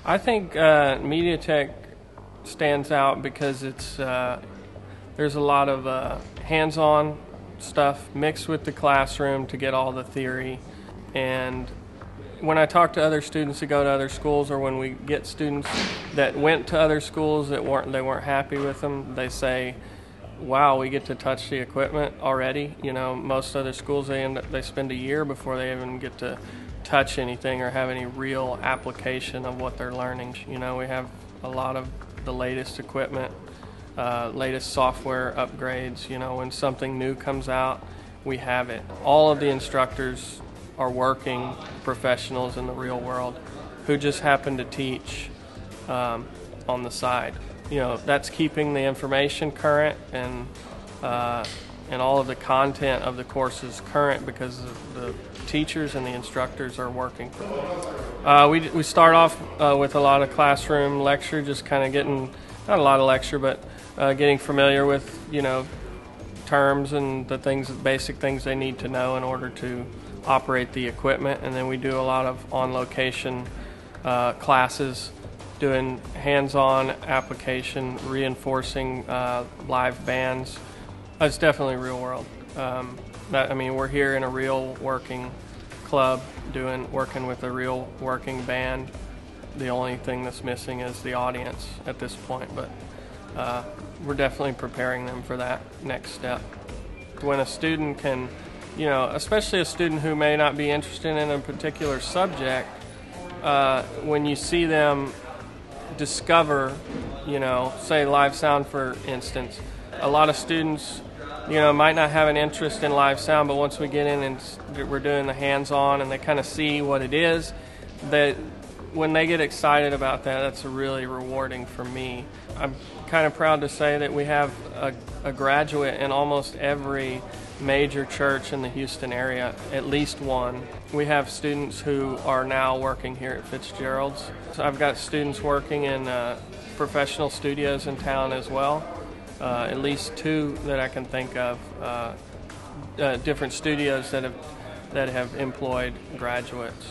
I think MediaTech stands out because there's a lot of hands-on stuff mixed with the classroom to get all the theory. And when I talk to other students that go to other schools, or when we get students that went to other schools that weren't happy with them, they say, "Wow, we get to touch the equipment already." You know, most other schools they spend a year before they even get to touch anything or have any real application of what they're learning. You know, we have a lot of the latest equipment, latest software upgrades. You know, when something new comes out, we have it. All of the instructors are working professionals in the real world who just happen to teach on the side. You know, that's keeping the information current and all of the content of the courses current because the teachers and the instructors are working. We start off with a lot of classroom lecture, just kind of getting, not a lot of lecture, but getting familiar with, you know, terms and the things, basic things they need to know in order to operate the equipment. And then we do a lot of on-location classes, doing hands-on application, reinforcing live bands. It's definitely real world. I mean, we're here in a real working club, working with a real working band. The only thing that's missing is the audience at this point, but we're definitely preparing them for that next step. When a student can, you know, especially a student who may not be interested in a particular subject, when you see them discover, you know, say live sound for instance, a lot of students, you know, might not have an interest in live sound, but once we get in and we're doing the hands-on and they kind of see what it is, that when they get excited about that, that's really rewarding for me. I'm kind of proud to say that we have a graduate in almost every major church in the Houston area, at least one. We have students who are now working here at Fitzgerald's. So I've got students working in professional studios in town as well. At least two that I can think of, different studios that have employed graduates.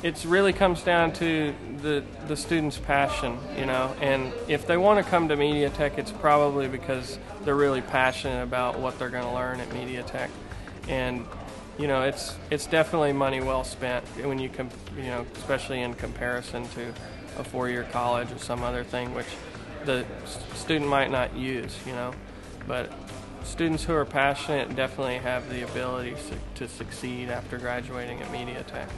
It really comes down to the student's passion, you know, and if they want to come to MediaTech, it's probably because they're really passionate about what they're going to learn at MediaTech. And you know, it's definitely money well spent when you know, especially in comparison to a four-year college or some other thing which the student might not use, you know. But students who are passionate definitely have the ability to succeed after graduating at MediaTech.